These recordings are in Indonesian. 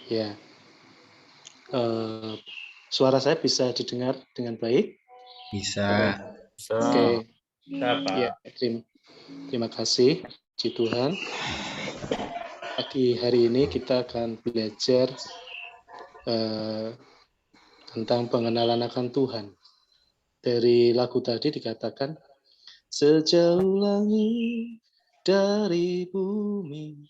Ya, suara saya bisa didengar dengan baik? Bisa. Oke. Siapa? Ya, terima kasih, Puji Tuhan. Pagi hari ini kita akan belajar tentang pengenalan akan Tuhan. Dari lagu tadi dikatakan, sejauh langit dari bumi,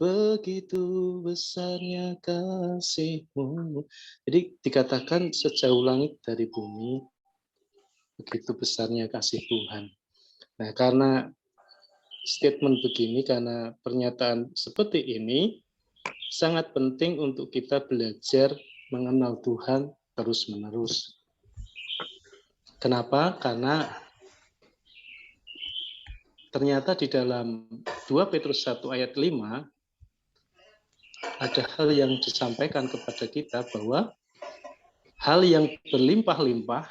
begitu besarnya kasih-Mu. Jadi dikatakan sejauh langit dari bumi, begitu besarnya kasih Tuhan. Nah, karena statement begini, karena pernyataan seperti ini, sangat penting untuk kita belajar mengenal Tuhan terus-menerus. Kenapa? Karena ternyata di dalam 2 Petrus 1 ayat 5 ada hal yang disampaikan kepada kita bahwa hal yang berlimpah-limpah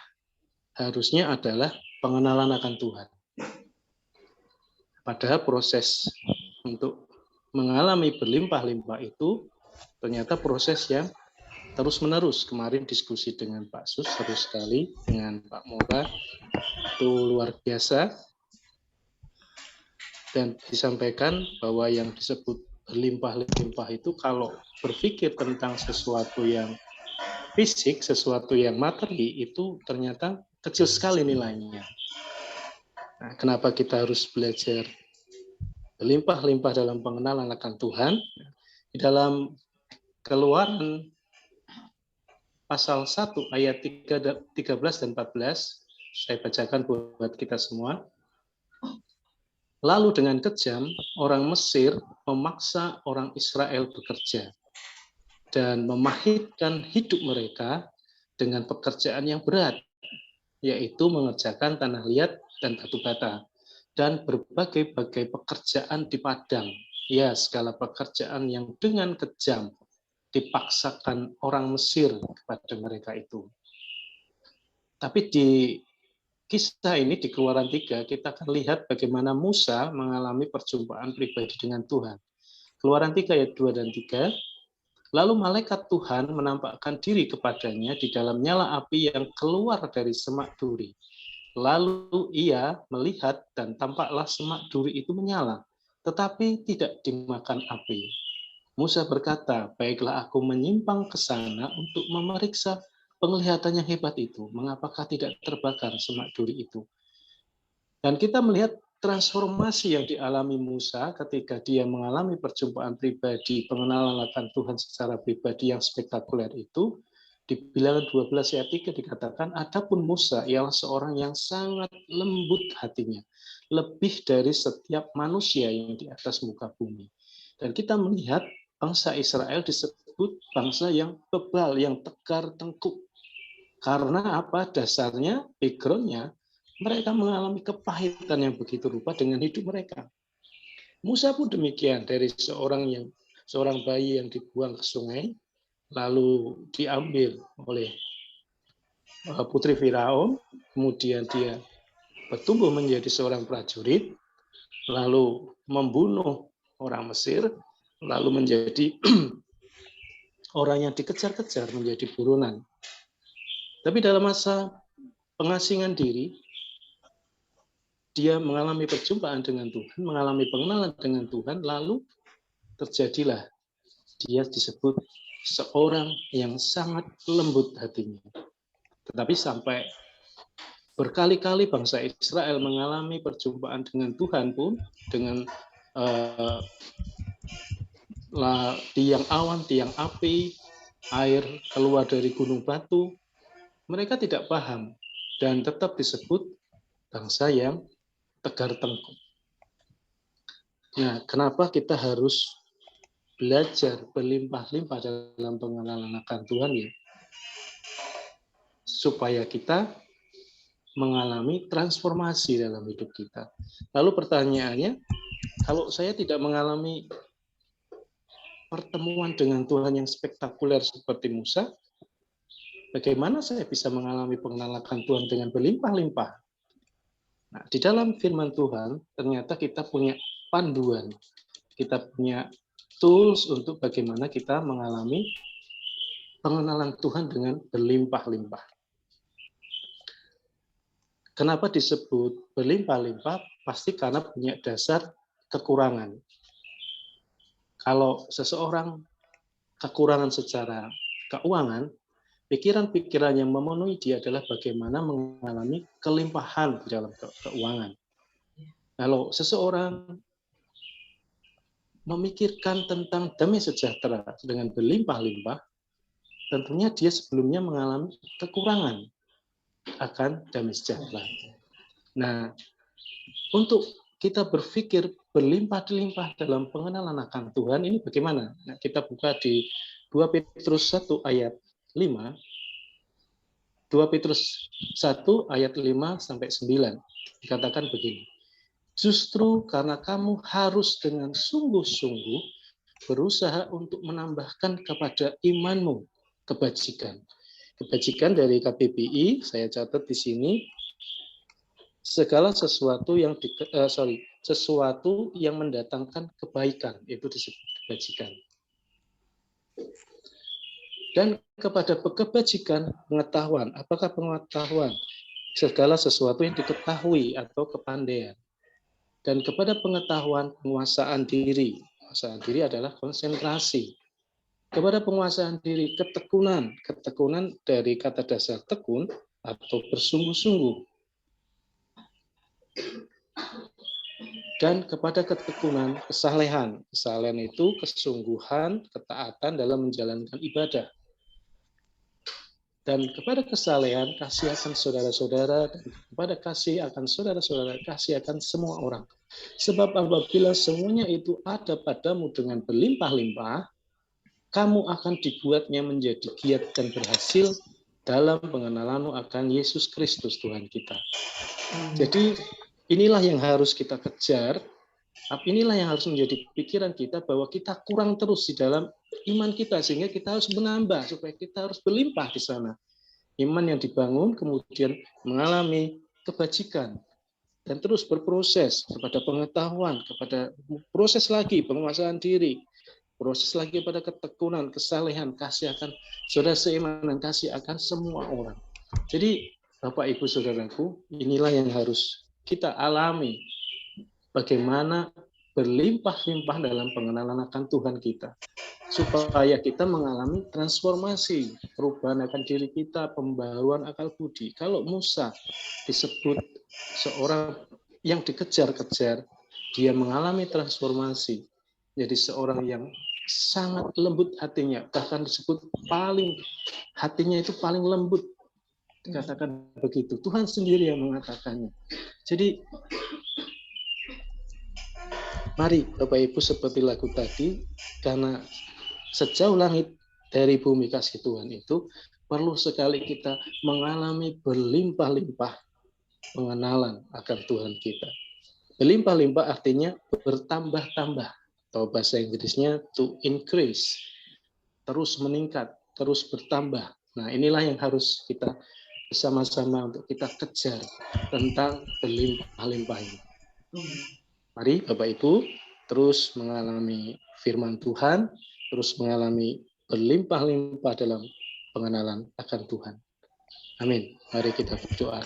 harusnya adalah pengenalan akan Tuhan. Padahal proses untuk mengalami berlimpah-limpah itu ternyata proses yang terus-menerus. Kemarin diskusi dengan Pak Sus, seru sekali, dengan Pak Mora, itu luar biasa. Dan disampaikan bahwa yang disebut berlimpah-limpah itu kalau berpikir tentang sesuatu yang fisik, sesuatu yang materi, itu ternyata kecil sekali nilainya. Nah, kenapa kita harus belajar berlimpah-limpah dalam pengenalan akan Tuhan? Di dalam Keluaran pasal 1 ayat 13 dan 14, saya bacakan buat kita semua. Lalu dengan kejam, orang Mesir memaksa orang Israel bekerja dan memahitkan hidup mereka dengan pekerjaan yang berat, yaitu mengerjakan tanah liat dan batu bata, dan berbagai-bagai pekerjaan di padang. Ya, segala pekerjaan yang dengan kejam dipaksakan orang Mesir kepada mereka itu. Tapi di kisah ini, di Keluaran 3, kita akan lihat bagaimana Musa mengalami perjumpaan pribadi dengan Tuhan. Keluaran 3 ayat 2 dan 3, lalu malaikat Tuhan menampakkan diri kepadanya di dalam nyala api yang keluar dari semak duri. Lalu ia melihat dan tampaklah semak duri itu menyala, tetapi tidak dimakan api. Musa berkata, baiklah aku menyimpang ke sana untuk memeriksa penglihatan yang hebat itu, mengapakah tidak terbakar semak duri itu. Dan kita melihat transformasi yang dialami Musa ketika dia mengalami perjumpaan pribadi, pengenalan akan Tuhan secara pribadi yang spektakuler itu. Di Bilangan 12 ayat 3 dikatakan, adapun Musa ialah seorang yang sangat lembut hatinya, lebih dari setiap manusia yang di atas muka bumi. Dan kita melihat bangsa Israel disebut bangsa yang bebal, yang tegar tengkuk. Karena apa? Dasarnya, background-nya, mereka mengalami kepahitan yang begitu rupa dengan hidup mereka. Musa pun demikian, dari seorang bayi yang dibuang ke sungai, lalu diambil oleh putri Firaun, kemudian dia bertumbuh menjadi seorang prajurit, lalu membunuh orang Mesir, lalu menjadi orang yang dikejar-kejar, menjadi buronan. Tapi dalam masa pengasingan diri, dia mengalami perjumpaan dengan Tuhan, mengalami pengenalan dengan Tuhan, lalu terjadilah dia disebut seorang yang sangat lembut hatinya. Tetapi sampai berkali-kali bangsa Israel mengalami perjumpaan dengan Tuhan pun, dengan tiang awan, tiang api, air keluar dari gunung batu, mereka tidak paham dan tetap disebut bangsa yang tegar tengkuk. Nah, kenapa kita harus belajar berlimpah-limpah dalam pengenalan akan Tuhan ya? Supaya kita mengalami transformasi dalam hidup kita. Lalu pertanyaannya, kalau saya tidak mengalami pertemuan dengan Tuhan yang spektakuler seperti Musa, bagaimana saya bisa mengalami pengenalan akan Tuhan dengan berlimpah-limpah? Nah, di dalam firman Tuhan, ternyata kita punya panduan kita punya tools untuk bagaimana kita mengalami pengenalan Tuhan dengan berlimpah-limpah. Kenapa disebut berlimpah-limpah? Pasti karena punya dasar kekurangan. Kalau seseorang kekurangan secara keuangan, pikiran-pikiran yang memenuhi dia adalah bagaimana mengalami kelimpahan di dalam keuangan. Kalau seseorang memikirkan tentang damai sejahtera dengan berlimpah-limpah, tentunya dia sebelumnya mengalami kekurangan akan damai sejahtera. Nah, untuk kita berpikir berlimpah-limpah dalam pengenalan akan Tuhan, ini bagaimana? Nah, kita buka di 2 Petrus 1 ayat 5. 2 Petrus 1 ayat 5 sampai 9. Dikatakan begini. Justru karena kamu harus dengan sungguh-sungguh berusaha untuk menambahkan kepada imanmu kebajikan. Kebajikan dari KBBI, saya catat di sini, segala sesuatu yang sesuatu yang mendatangkan kebaikan, itu disebut kebajikan. Dan kepada kebajikan pengetahuan, apakah pengetahuan? Segala sesuatu yang diketahui atau kepandaian. Dan kepada pengetahuan penguasaan diri. Penguasaan diri adalah konsentrasi. Kepada penguasaan diri, ketekunan. Ketekunan dari kata dasar tekun atau bersungguh-sungguh. Dan kepada ketekunan, kesalehan. Kesalehan itu kesungguhan, ketaatan dalam menjalankan ibadah. Dan kepada kesalehan, kasih akan saudara-saudara, dan kepada kasih akan saudara-saudara, kasih akan semua orang. Sebab apabila semuanya itu ada padamu dengan berlimpah-limpah, kamu akan dibuatnya menjadi giat dan berhasil dalam pengenalanmu akan Yesus Kristus Tuhan kita. Jadi inilah yang harus kita kejar, inilah yang harus menjadi pikiran kita bahwa kita kurang terus di dalam iman kita, sehingga kita harus menambah, supaya kita harus berlimpah di sana. Iman yang dibangun kemudian mengalami kebajikan, dan terus berproses kepada pengetahuan, kepada proses lagi penguasaan diri, proses lagi pada ketekunan, kesalehan, kasih akan saudara seiman, dan kasih akan semua orang. Jadi Bapak Ibu Saudaraku, inilah yang harus kita alami, bagaimana berlimpah-limpah dalam pengenalan akan Tuhan kita, supaya kita mengalami transformasi, perubahan akan diri kita, pembaruan akal budi. Kalau Musa disebut seorang yang dikejar-kejar, dia mengalami transformasi, jadi seorang yang sangat lembut hatinya, bahkan disebut hatinya itu paling lembut, dikatakan begitu. Tuhan sendiri yang mengatakannya. Jadi mari Bapak Ibu, seperti lagu tadi, karena sejauh langit dari bumi kasih Tuhan itu, perlu sekali kita mengalami berlimpah-limpah pengenalan akan Tuhan kita. Berlimpah-limpah artinya bertambah-tambah, atau bahasa Inggrisnya to increase, terus meningkat, terus bertambah. Nah, inilah yang harus kita bersama-sama untuk kita kejar tentang berlimpah-limpah ini. Mari Bapak Ibu terus mengalami firman Tuhan, terus mengalami berlimpah-limpah dalam pengenalan akan Tuhan. Amin. Mari kita berdoa.